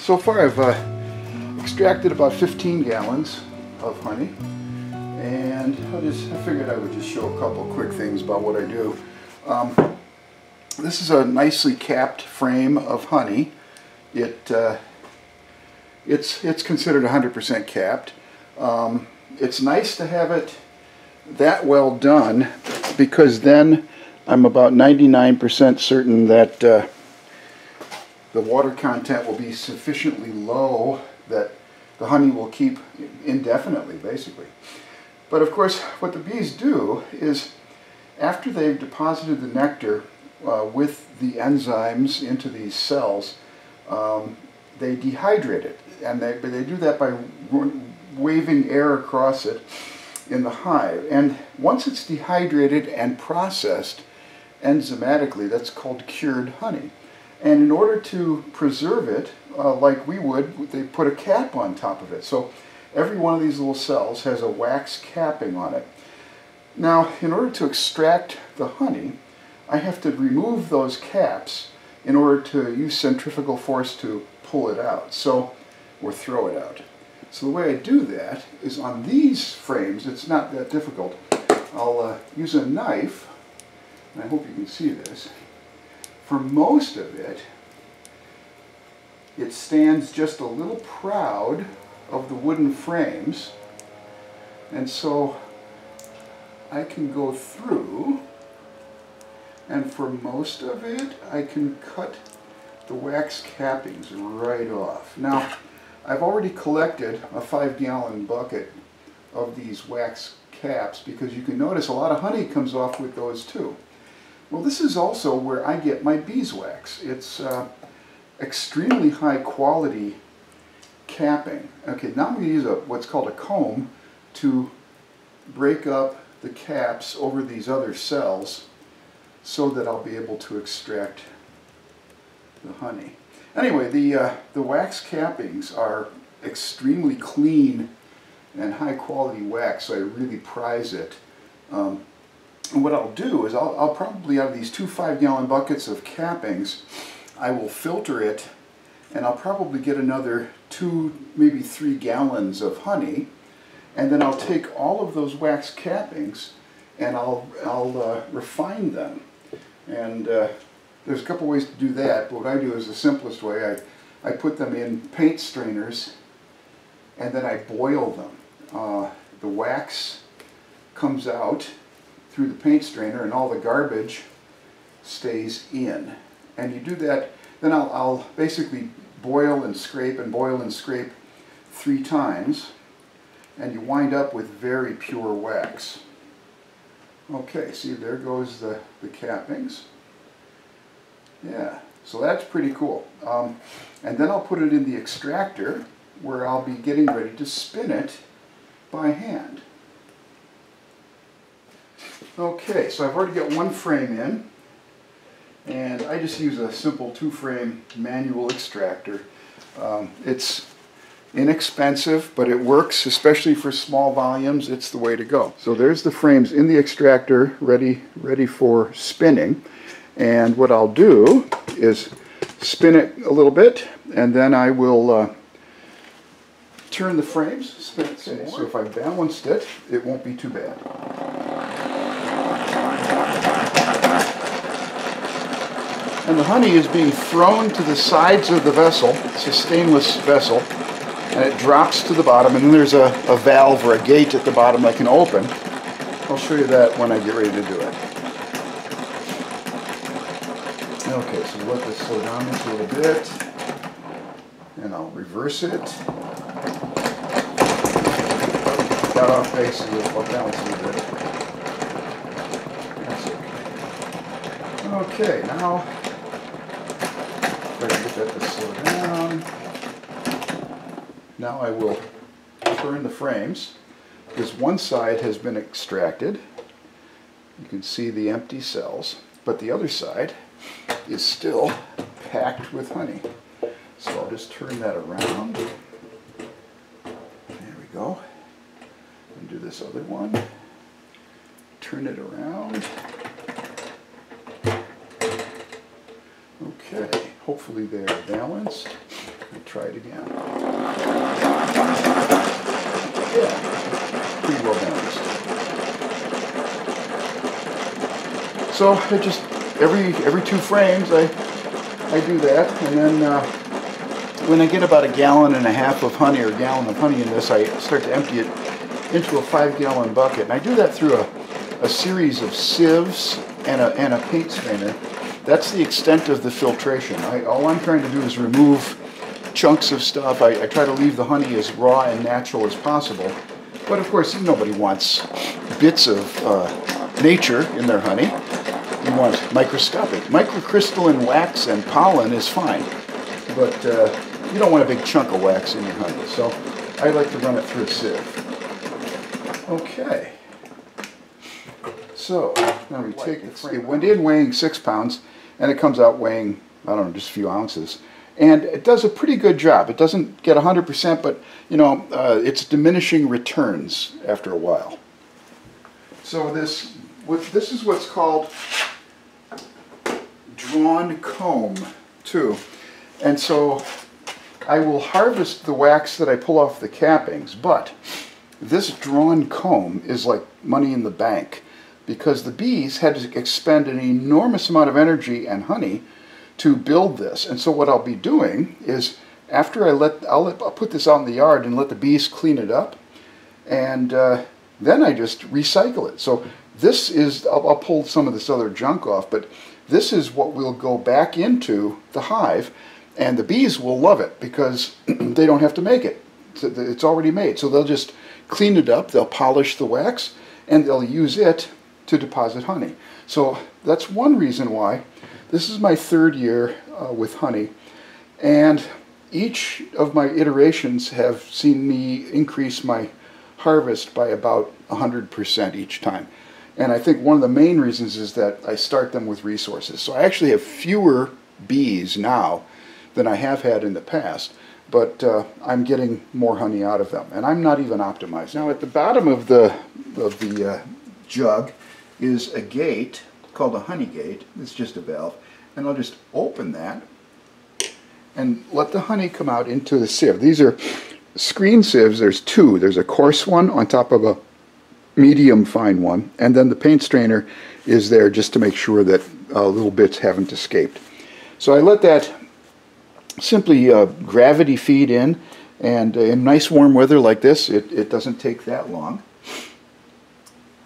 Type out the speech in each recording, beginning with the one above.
So far I've extracted about 15 gallons of honey, and I figured I would just show a couple quick things about what I do. This is a nicely capped frame of honey. It's considered 100% capped. It's nice to have it that well done, because then I'm about 99% certain that the water content will be sufficiently low that the honey will keep indefinitely, basically. But of course, what the bees do is, after they've deposited the nectar with the enzymes into these cells, they dehydrate it, and they do that by waving air across it in the hive. And once it's dehydrated and processed enzymatically, that's called cured honey. And in order to preserve it, like we would, they put a cap on top of it. So every one of these little cells has a wax capping on it. Now, in order to extract the honey, I have to remove those caps in order to use centrifugal force to pull it out, or throw it out. So the way I do that is, on these frames, it's not that difficult. I'll use a knife, and I hope you can see this. For most of it, it stands just a little proud of the wooden frames, and so I can go through, and for most of it I can cut the wax cappings right off. Now, I've already collected a 5-gallon bucket of these wax caps, because you can notice a lot of honey comes off with those too. Well, this is also where I get my beeswax. It's extremely high quality capping. Okay, now I'm going to use what's called a comb to break up the caps over these other cells so that I'll be able to extract the honey. Anyway, the wax cappings are extremely clean and high quality wax, so I really prize it. And what I'll do is I'll probably, out of these 2 5-gallon buckets of cappings, I will filter it, and I'll probably get another 2, maybe 3 gallons of honey, and then I'll take all of those wax cappings and I'll refine them. And there's a couple ways to do that, but what I do is the simplest way. I put them in paint strainers, and then I boil them. The wax comes out through the paint strainer, and all the garbage stays in. And you do that, then I'll basically boil and scrape and boil and scrape 3 times, and you wind up with very pure wax. Okay, see, there goes the cappings. Yeah, so that's pretty cool. And then I'll put it in the extractor, where I'll be getting ready to spin it by hand. Okay, so I've already got 1 frame in, and I just use a simple 2-frame manual extractor. It's inexpensive, but it works, especially for small volumes. It's the way to go. So there's the frames in the extractor, ready for spinning. And what I'll do is spin it a little bit, and then I will turn the frames, spin it some more. So if I balanced it, it won't be too bad. And the honey is being thrown to the sides of the vessel. It's a stainless vessel, and it drops to the bottom, and then there's a valve or a gate at the bottom I can open. I'll show you that when I get ready to do it. Okay, so let this slow down just a little bit, and I'll reverse it. Got off base, I'll balance a little bit. That's okay. Okay, now try to get that to slow down. Now I will turn the frames, because one side has been extracted. You can see the empty cells, but the other side is still packed with honey. So I'll just turn that around. There we go. And do this other one. Turn it around. Okay, hopefully they're balanced. try it again. Yeah, pretty well balanced. So I just, every 2 frames I do that, and then when I get about 1.5 gallons of honey or a gallon of honey in this, I start to empty it into a 5-gallon bucket. And I do that through a series of sieves and a paint strainer. That's the extent of the filtration. All I'm trying to do is remove chunks of stuff. I try to leave the honey as raw and natural as possible. But of course, nobody wants bits of nature in their honey. You want microscopic. Microcrystalline wax and pollen is fine. But you don't want a big chunk of wax in your honey. So I like to run it through a sieve. Okay. So now we take it went in weighing 6 pounds, and it comes out weighing, I don't know, just a few ounces. And it does a pretty good job. It doesn't get 100%, but you know, it's diminishing returns after a while. So this is what's called drawn comb too. And so I will harvest the wax that I pull off the cappings, but this drawn comb is like money in the bank, because the bees had to expend an enormous amount of energy and honey to build this. And so what I'll be doing is, after I'll put this out in the yard and let the bees clean it up, and then I just recycle it. So this is, I'll pull some of this other junk off, but this is what will go back into the hive, and the bees will love it because they don't have to make it. It's already made. So they'll just clean it up, they'll polish the wax, and they'll use it to deposit honey. So that's one reason why. This is my 3rd year with honey, and each of my iterations have seen me increase my harvest by about 100% each time. And I think one of the main reasons is that I start them with resources. So I actually have fewer bees now than I have had in the past, but I'm getting more honey out of them, and I'm not even optimized. Now at the bottom of the jug is a gate called a honey gate. It's just a valve, and I'll just open that and let the honey come out into the sieve. These are screen sieves. There's 2. There's a coarse one on top of a medium fine one, and then the paint strainer is there just to make sure that little bits haven't escaped. So I let that simply gravity feed in, and in nice warm weather like this, it doesn't take that long.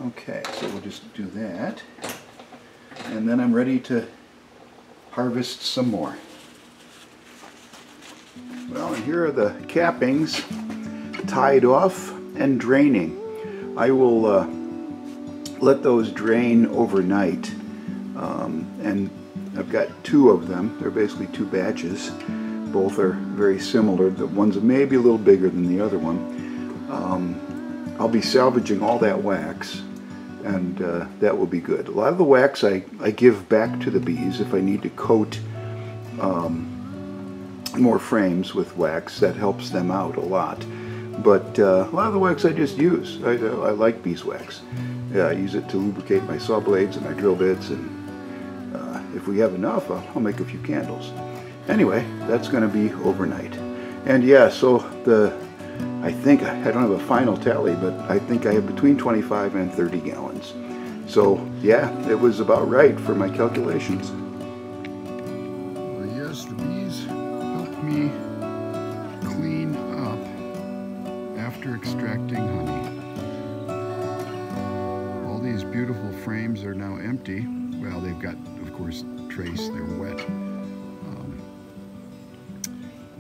Okay, so we'll just do that, and then I'm ready to harvest some more. Well, and here are the cappings tied off and draining. I will let those drain overnight, and I've got 2 of them. They're basically 2 batches. Both are very similar. The one's maybe a little bigger than the other one. I'll be salvaging all that wax, and that will be good. A lot of the wax I give back to the bees if I need to coat more frames with wax. That helps them out a lot. But a lot of the wax I just use. I like beeswax. I use it to lubricate my saw blades and my drill bits, and if we have enough, I'll make a few candles. Anyway, that's going to be overnight. And yeah, so I think, I don't have a final tally, but I think I have between 25 and 30 gallons. So yeah, it was about right for my calculations. Well, yes, the bees helped me clean up after extracting honey. All these beautiful frames are now empty. Well, they've got, of course, trace, they're wet.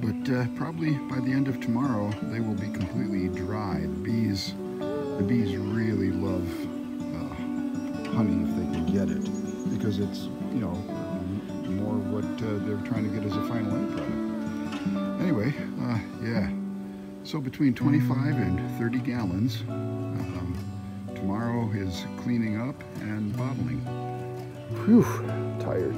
But probably by the end of tomorrow, they will be completely dry. The bees really love honey if they can get it, because it's, you know, more what they're trying to get as a final end product. Anyway, yeah. So between 25 and 30 gallons. Tomorrow is cleaning up and bottling. Whew, tired.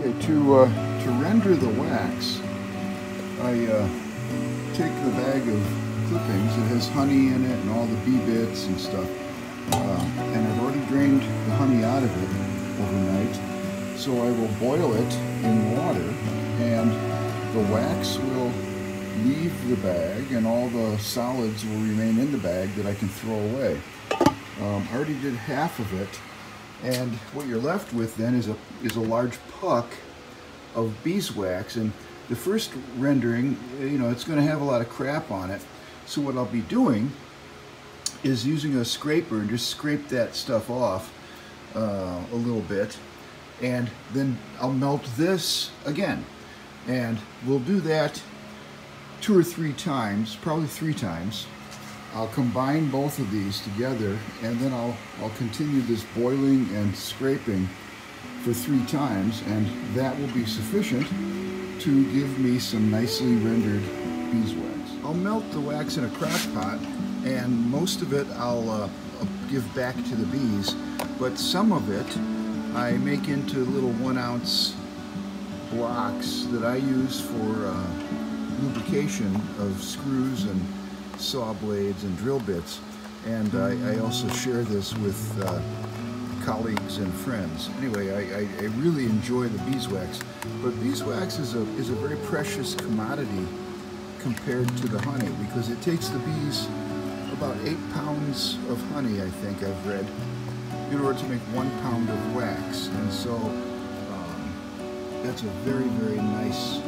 Okay, to render the wax, I take the bag of clippings, it has honey in it and all the bee bits and stuff. And I've already drained the honey out of it overnight. So I will boil it in water, and the wax will leave the bag and all the solids will remain in the bag that I can throw away. I already did half of it, and what you're left with then is a large puck of beeswax. And the first rendering, you know, it's going to have a lot of crap on it. So what I'll be doing is using a scraper and just scrape that stuff off a little bit, and then I'll melt this again, and we'll do that 2 or 3 times, probably 3 times. I'll combine both of these together, and then I'll continue this boiling and scraping for 3 times, and that will be sufficient to give me some nicely rendered beeswax. I'll melt the wax in a crock pot, and most of it I'll give back to the bees, but some of it I make into little 1-ounce blocks that I use for lubrication of screws and saw blades and drill bits. And I also share this with colleagues and friends. Anyway, I really enjoy the beeswax, but beeswax is a very precious commodity compared to the honey, because it takes the bees about 8 pounds of honey, I think I've read, in order to make 1 pound of wax. And so that's a very, very nice